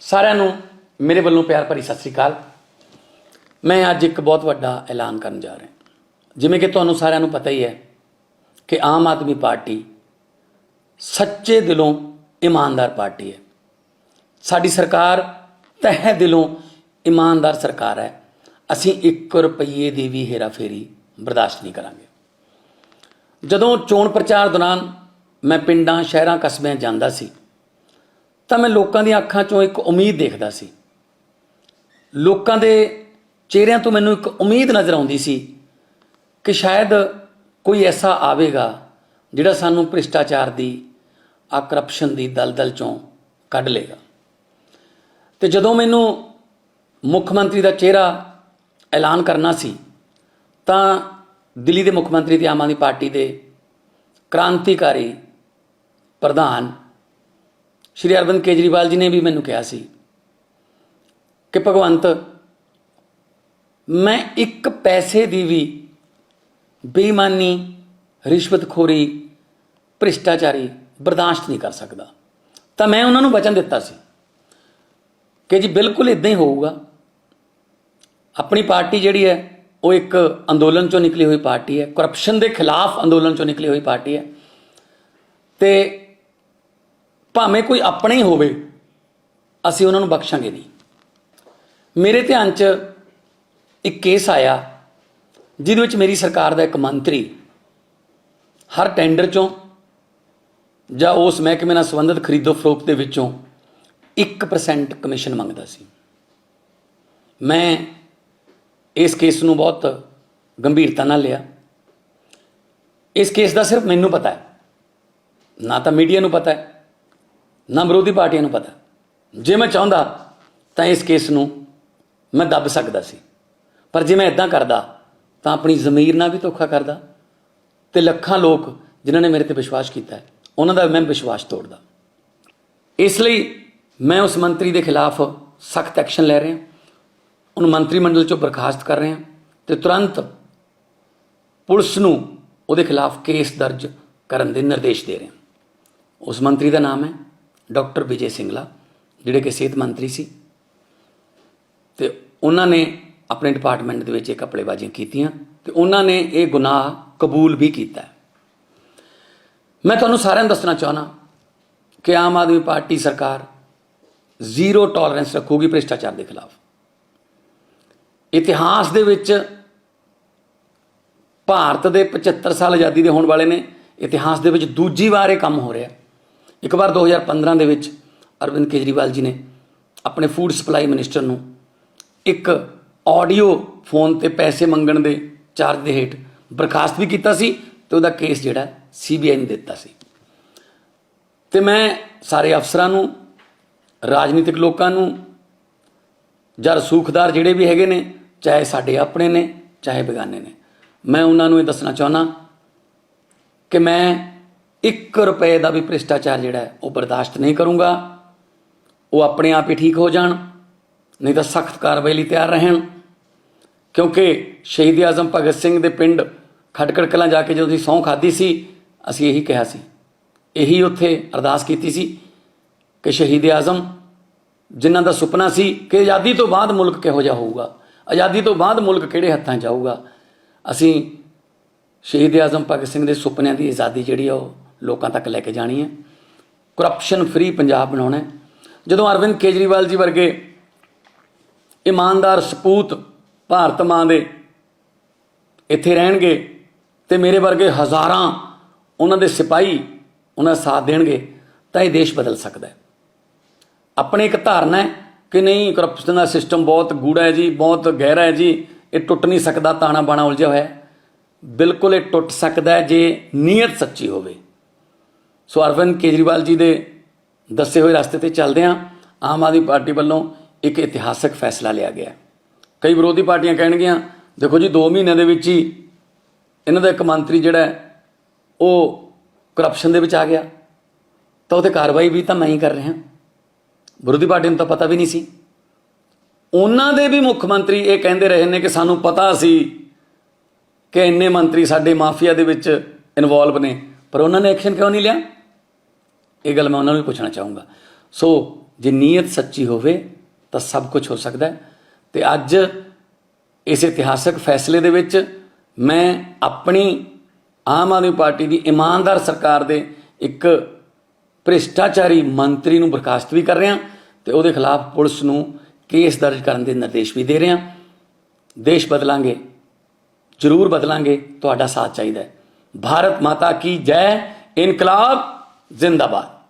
ਸਾਰਿਆਂ ਨੂੰ ਮੇਰੇ ਵੱਲੋਂ ਪਿਆਰ ਭਰੀ ਸਤਿ ਸ੍ਰੀ ਅਕਾਲ। ਮੈਂ ਅੱਜ ਇੱਕ ਬਹੁਤ ਵੱਡਾ ਐਲਾਨ ਕਰਨ ਜਾ ਰਿਹਾ। ਜਿਵੇਂ ਕਿ ਤੁਹਾਨੂੰ ਸਾਰਿਆਂ ਨੂੰ ਪਤਾ ਹੀ ਹੈ ਕਿ ਆਮ ਆਦਮੀ ਪਾਰਟੀ ਸੱਚੇ ਦਿਲੋਂ ਇਮਾਨਦਾਰ ਪਾਰਟੀ ਹੈ। ਸਾਡੀ ਸਰਕਾਰ ਤਹਿ ਦਿਲੋਂ ਇਮਾਨਦਾਰ ਸਰਕਾਰ ਹੈ। ਅਸੀਂ 1 ਰੁਪਈਏ ਦੀ ਵੀ ਹੇਰਾਫੇਰੀ ਬਰਦਾਸ਼ਤ ਨਹੀਂ ਕਰਾਂਗੇ। ਜਦੋਂ ਚੋਣ ਪ੍ਰਚਾਰ ਦੌਰਾਨ ਮੈਂ ਪਿੰਡਾਂ ਸ਼ਹਿਰਾਂ ਕਸਬਿਆਂ ਜਾਂਦਾ ਸੀ ਤਾਂ ਮੈਂ ਲੋਕਾਂ ਦੀਆਂ ਅੱਖਾਂ 'ਚੋਂ ਇੱਕ ਉਮੀਦ ਦੇਖਦਾ ਸੀ। ਲੋਕਾਂ ਦੇ ਚਿਹਰਿਆਂ ਤੋਂ ਮੈਨੂੰ ਇੱਕ ਉਮੀਦ ਨਜ਼ਰ ਆਉਂਦੀ ਸੀ ਕਿ ਸ਼ਾਇਦ ਕੋਈ ਐਸਾ ਆਵੇਗਾ ਜਿਹੜਾ ਸਾਨੂੰ ਭ੍ਰਿਸ਼ਟਾਚਾਰ ਦੀ ਕਰਪਸ਼ਨ ਦੀ ਦਲਦਲ 'ਚੋਂ ਕੱਢ ਲੇਗਾ। ਅਤੇ ਜਦੋਂ ਮੈਨੂੰ ਮੁੱਖ ਮੰਤਰੀ ਦਾ ਚਿਹਰਾ ਐਲਾਨ ਕਰਨਾ ਸੀ ਤਾਂ ਦਿੱਲੀ ਦੇ ਮੁੱਖ ਮੰਤਰੀ ਤੇ ਆਮ ਆਦਮੀ ਪਾਰਟੀ ਦੇ ਕ੍ਰਾਂਤੀਕਾਰੀ ਪ੍ਰਧਾਨ ਸ਼੍ਰੀ ਅਰਵਿੰਦ ਕੇਜਰੀਵਾਲ ਜੀ ਨੇ ਵੀ ਮੈਨੂੰ ਕਿਹਾ ਸੀ ਕਿ ਭਗਵੰਤ, ਮੈਂ ਇੱਕ ਪੈਸੇ ਦੀ ਵੀ ਬੇਈਮਾਨੀ, ਰਿਸ਼ਵਤਖੋਰੀ, ਭ੍ਰਿਸ਼ਟਾਚਾਰੀ ਬਰਦਾਸ਼ਤ ਨਹੀਂ ਕਰ ਸਕਦਾ। ਤਾਂ ਮੈਂ ਉਹਨਾਂ ਨੂੰ ਵਚਨ ਦਿੱਤਾ ਸੀ ਕਿ ਜੀ ਬਿਲਕੁਲ ਇੱਦਾਂ ਹੀ ਹੋਊਗਾ। ਆਪਣੀ ਪਾਰਟੀ ਜਿਹੜੀ ਹੈ ਉਹ ਇੱਕ ਅੰਦੋਲਨ 'ਚੋਂ ਨਿਕਲੀ ਹੋਈ ਪਾਰਟੀ ਹੈ, ਕਰਪਸ਼ਨ ਦੇ ਖਿਲਾਫ ਅੰਦੋਲਨ 'ਚੋਂ ਨਿਕਲੀ ਹੋਈ ਪਾਰਟੀ ਹੈ। ਅਤੇ ਭਾਵੇਂ ਕੋਈ ਆਪਣੇ ਹੀ ਹੋਵੇ, ਅਸੀਂ ਉਹਨਾਂ ਨੂੰ ਬਖਸ਼ਾਂਗੇ ਨਹੀਂ। ਮੇਰੇ ਧਿਆਨ 'ਚ ਇੱਕ ਕੇਸ ਆਇਆ ਜਿਹਦੇ ਵਿੱਚ ਮੇਰੀ ਸਰਕਾਰ ਦਾ ਇੱਕ ਮੰਤਰੀ ਹਰ ਟੈਂਡਰ 'ਚੋਂ ਜਾਂ ਉਸ ਮਹਿਕਮੇ ਨਾਲ ਸੰਬੰਧਿਤ ਖਰੀਦੋ ਫਰੋਖਤ ਦੇ ਵਿੱਚੋਂ 1% ਕਮਿਸ਼ਨ ਮੰਗਦਾ ਸੀ। ਮੈਂ ਇਸ ਕੇਸ ਨੂੰ ਬਹੁਤ ਗੰਭੀਰਤਾ ਨਾਲ ਲਿਆ। ਇਸ ਕੇਸ ਦਾ ਸਿਰਫ ਮੈਨੂੰ ਪਤਾ ਹੈ, ਨਾ ਤਾਂ ਮੀਡੀਆ ਨੂੰ ਪਤਾ ਹੈ, ਨਾ ਵਿਰੋਧੀ ਪਾਰਟੀਆਂ ਨੂੰ ਪਤਾ। ਜੇ ਮੈਂ ਚਾਹੁੰਦਾ ਤਾਂ ਇਸ ਕੇਸ ਨੂੰ ਮੈਂ ਦੱਬ ਸਕਦਾ ਸੀ, ਪਰ ਜੇ ਮੈਂ ਇੱਦਾਂ ਕਰਦਾ ਤਾਂ ਆਪਣੀ ਜ਼ਮੀਰ ਨਾਲ ਵੀ ਧੋਖਾ ਕਰਦਾ ਅਤੇ ਲੱਖਾਂ ਲੋਕ ਜਿਨ੍ਹਾਂ ਨੇ ਮੇਰੇ 'ਤੇ ਵਿਸ਼ਵਾਸ ਕੀਤਾ ਹੈ ਉਹਨਾਂ ਦਾ ਮੈਂ ਵਿਸ਼ਵਾਸ ਤੋੜਦਾ। ਇਸ ਲਈ ਮੈਂ ਉਸ ਮੰਤਰੀ ਦੇ ਖਿਲਾਫ ਸਖਤ ਐਕਸ਼ਨ ਲੈ ਰਿਹਾ। ਉਹਨੂੰ ਮੰਤਰੀ ਮੰਡਲ 'ਚੋਂ ਬਰਖਾਸਤ ਕਰ ਰਿਹਾ ਅਤੇ ਤੁਰੰਤ ਪੁਲਿਸ ਨੂੰ ਉਹਦੇ ਖਿਲਾਫ ਕੇਸ ਦਰਜ ਕਰਨ ਦੇ ਨਿਰਦੇਸ਼ ਦੇ ਰਿਹਾ। ਉਸ ਮੰਤਰੀ ਦਾ ਨਾਮ ਹੈ ਡਾਕਟਰ ਵਿਜੇ ਸਿੰਗਲਾ, ਜਿਹੜੇ ਕਿ ਸਿਹਤ ਮੰਤਰੀ ਸੀ, ਅਤੇ ਉਹਨਾਂ ਨੇ ਆਪਣੇ ਡਿਪਾਰਟਮੈਂਟ ਦੇ ਵਿੱਚ ਇਹ ਘਪਲੇਬਾਜ਼ੀਆਂ ਕੀਤੀਆਂ ਅਤੇ ਉਹਨਾਂ ਨੇ ਇਹ ਗੁਨਾਹ ਕਬੂਲ ਵੀ ਕੀਤਾ। ਮੈਂ ਤੁਹਾਨੂੰ ਸਾਰਿਆਂ ਨੂੰ ਦੱਸਣਾ ਚਾਹੁੰਦਾ ਕਿ ਆਮ ਆਦਮੀ ਪਾਰਟੀ ਸਰਕਾਰ ਜ਼ੀਰੋ ਟੋਲਰੈਂਸ ਰੱਖੂਗੀ ਭ੍ਰਿਸ਼ਟਾਚਾਰ ਦੇ ਖਿਲਾਫ। ਇਤਿਹਾਸ ਦੇ ਵਿੱਚ ਭਾਰਤ ਦੇ 75 ਸਾਲ ਆਜ਼ਾਦੀ ਦੇ ਹੋਣ ਵਾਲੇ ਨੇ, ਇਤਿਹਾਸ ਦੇ ਵਿੱਚ ਦੂਜੀ ਵਾਰ ਇਹ ਕੰਮ ਹੋ ਰਿਹਾ। ਇੱਕ ਵਾਰ 2015 ਦੇ ਵਿੱਚ ਅਰਵਿੰਦ ਕੇਜਰੀਵਾਲ ਜੀ ਨੇ ਆਪਣੇ ਫੂਡ ਸਪਲਾਈ ਮਿਨਿਸਟਰ ਨੂੰ ਇੱਕ ਆਡੀਓ ਫੋਨ 'ਤੇ ਪੈਸੇ ਮੰਗਣ ਦੇ ਚਾਰਜ ਦੇ ਹੇਠ ਬਰਖਾਸਤ ਵੀ ਕੀਤਾ ਸੀ ਅਤੇ ਉਹਦਾ ਕੇਸ ਜਿਹੜਾ CBI ਨੂੰ ਦਿੱਤਾ ਸੀ। ਅਤੇ ਮੈਂ ਸਾਰੇ ਅਫਸਰਾਂ ਨੂੰ, ਰਾਜਨੀਤਿਕ ਲੋਕਾਂ ਨੂੰ ਜਾਂ ਰਸੂਖਦਾਰ ਜਿਹੜੇ ਵੀ ਹੈਗੇ ਨੇ, ਚਾਹੇ ਸਾਡੇ ਆਪਣੇ ਨੇ ਚਾਹੇ ਬੇਗਾਨੇ ਨੇ, ਮੈਂ ਉਹਨਾਂ ਨੂੰ ਇਹ ਦੱਸਣਾ ਚਾਹੁੰਦਾ ਕਿ ਮੈਂ 1 ਰੁਪਏ ਦਾ ਵੀ ਭ੍ਰਿਸ਼ਟਾਚਾਰ ਜਿਹੜਾ ਹੈ ਉਹ ਬਰਦਾਸ਼ਤ ਨਹੀਂ ਕਰੂੰਗਾ। ਉਹ ਆਪਣੇ ਆਪ ਹੀ ਠੀਕ ਹੋ ਜਾਣ, ਨਹੀਂ ਤਾਂ ਸਖਤ ਕਾਰਵਾਈ ਲਈ ਤਿਆਰ ਰਹਿਣ। ਕਿਉਂਕਿ ਸ਼ਹੀਦ ਆਜ਼ਮ ਭਗਤ ਸਿੰਘ ਦੇ ਪਿੰਡ ਖਟਕੜ ਕਲਾਂ ਜਾ ਕੇ ਜਦੋਂ ਅਸੀਂ ਸਹੁੰ ਖਾਧੀ ਸੀ, ਅਸੀਂ ਇਹੀ ਕਿਹਾ ਸੀ, ਇਹੀ ਉੱਥੇ ਅਰਦਾਸ ਕੀਤੀ ਸੀ ਕਿ ਸ਼ਹੀਦ ਆਜ਼ਮ ਜਿਨ੍ਹਾਂ ਦਾ ਸੁਪਨਾ ਸੀ ਕਿ ਆਜ਼ਾਦੀ ਤੋਂ ਬਾਅਦ ਮੁਲਕ ਕਿਹੋ ਜਿਹਾ ਹੋਊਗਾ, ਆਜ਼ਾਦੀ ਤੋਂ ਬਾਅਦ ਮੁਲਕ ਕਿਹੜੇ ਹੱਥਾਂ 'ਚ ਆਊਗਾ, ਅਸੀਂ ਸ਼ਹੀਦ ਆਜ਼ਮ ਭਗਤ ਸਿੰਘ ਦੇ ਸੁਪਨਿਆਂ ਦੀ ਆਜ਼ਾਦੀ ਜਿਹੜੀ ਆ ਉਹ ਲੋਕਾਂ ਤੱਕ ਲੈ ਕੇ ਜਾਣੀ ਹੈ। ਕਰਪਸ਼ਨ ਫਰੀ ਪੰਜਾਬ ਬਣਾਉਣਾ ਹੈ। ਜਦੋਂ ਅਰਵਿੰਦ ਕੇਜਰੀਵਾਲ ਜੀ ਵਰਗੇ ਇਮਾਨਦਾਰ ਸਪੂਤ ਭਾਰਤ ਮਾਂ ਦੇ ਇੱਥੇ ਰਹਿਣਗੇ ਅਤੇ ਮੇਰੇ ਵਰਗੇ ਹਜ਼ਾਰਾਂ ਉਹਨਾਂ ਦੇ ਸਿਪਾਹੀ ਉਹਨਾਂ ਦਾ ਸਾਥ ਦੇਣਗੇ ਤਾਂ ਇਹ ਦੇਸ਼ ਬਦਲ ਸਕਦਾ ਹੈ। ਆਪਣੀ ਇੱਕ ਧਾਰਨਾ ਹੈ ਕਿ ਨਹੀਂ, ਕਰਪਸ਼ਨ ਦਾ ਸਿਸਟਮ ਬਹੁਤ ਗੂੜਾ ਹੈ ਜੀ, ਬਹੁਤ ਗਹਿਰਾ ਹੈ ਜੀ, ਇਹ ਟੁੱਟ ਨਹੀਂ ਸਕਦਾ, ਤਾਣਾ ਬਾਣਾ ਉਲਝਿਆ ਹੋਇਆ ਹੈ। ਬਿਲਕੁਲ ਇਹ ਟੁੱਟ ਸਕਦਾ ਹੈ ਜੇ ਨੀਅਤ ਸੱਚੀ ਹੋਵੇ। ਸੋ ਅਰਵਿੰਦ ਕੇਜਰੀਵਾਲ ਜੀ ਦੇ ਦੱਸੇ ਹੋਏ ਰਸਤੇ 'ਤੇ ਚੱਲਦਿਆਂ ਆਮ ਆਦਮੀ ਪਾਰਟੀ ਵੱਲੋਂ ਇੱਕ ਇਤਿਹਾਸਕ ਫੈਸਲਾ ਲਿਆ ਗਿਆ। ਕਈ ਵਿਰੋਧੀ ਪਾਰਟੀਆਂ ਕਹਿਣਗੀਆਂ ਦੇਖੋ ਜੀ 2 ਮਹੀਨਿਆਂ ਦੇ ਵਿੱਚ ਹੀ ਇਹਨਾਂ ਦਾ ਇੱਕ ਮੰਤਰੀ ਜਿਹੜਾ ਉਹ ਕਰਪਸ਼ਨ ਦੇ ਵਿੱਚ ਆ ਗਿਆ, ਤਾਂ ਉਹ 'ਤੇ ਕਾਰਵਾਈ ਵੀ ਤਾਂ ਮੈਂ ਹੀ ਕਰ ਰਿਹਾ। ਵਿਰੋਧੀ ਪਾਰਟੀ ਨੂੰ ਤਾਂ ਪਤਾ ਵੀ ਨਹੀਂ ਸੀ। ਉਹਨਾਂ ਦੇ ਵੀ ਮੁੱਖ ਮੰਤਰੀ ਇਹ ਕਹਿੰਦੇ ਰਹੇ ਨੇ ਕਿ ਸਾਨੂੰ ਪਤਾ ਸੀ ਕਿ ਇੰਨੇ ਮੰਤਰੀ ਸਾਡੇ ਮਾਫੀਆ ਦੇ ਵਿੱਚ ਇਨਵੋਲਵ ਨੇ, ਪਰ ਉਹਨਾਂ ਨੇ ਐਕਸ਼ਨ ਕਿਉਂ ਨਹੀਂ ਲਿਆ? ਇਹ ਗੱਲ ਮੈਂ ਉਹਨਾਂ ਨੂੰ ਵੀ ਪੁੱਛਣਾ ਚਾਹੂੰਗਾ। ਸੋ ਜੇ ਨੀਅਤ ਸੱਚੀ ਹੋਵੇ ਤਾਂ ਸਭ ਕੁਝ ਹੋ ਸਕਦਾ ਹੈ। ਤੇ ਅੱਜ ਇਸ ਇਤਿਹਾਸਕ ਫੈਸਲੇ ਦੇ ਵਿੱਚ ਮੈਂ ਆਪਣੀ ਆਮ ਆਦਮੀ ਪਾਰਟੀ ਦੀ ਇਮਾਨਦਾਰ ਸਰਕਾਰ ਦੇ ਇੱਕ ਭ੍ਰਿਸ਼ਟਾਚਾਰੀ ਮੰਤਰੀ ਨੂੰ ਬਰਖਾਸਤ ਵੀ ਕਰ ਰਿਹਾ ਤੇ ਉਹਦੇ ਖਿਲਾਫ ਪੁਲਿਸ ਨੂੰ ਕੇਸ ਦਰਜ ਕਰਨ ਦੇ ਨਿਰਦੇਸ਼ ਵੀ ਦੇ ਰਿਹਾ। ਦੇਸ਼ ਬਦਲਾਂਗੇ, ਜ਼ਰੂਰ ਬਦਲਾਂਗੇ, ਤੁਹਾਡਾ ਸਾਥ ਚਾਹੀਦਾ ਹੈ। ਭਾਰਤ ਮਾਤਾ ਕੀ ਜੈ, ਇਨਕਲਾਬ ਜ਼ਿੰਦਾਬਾਦ।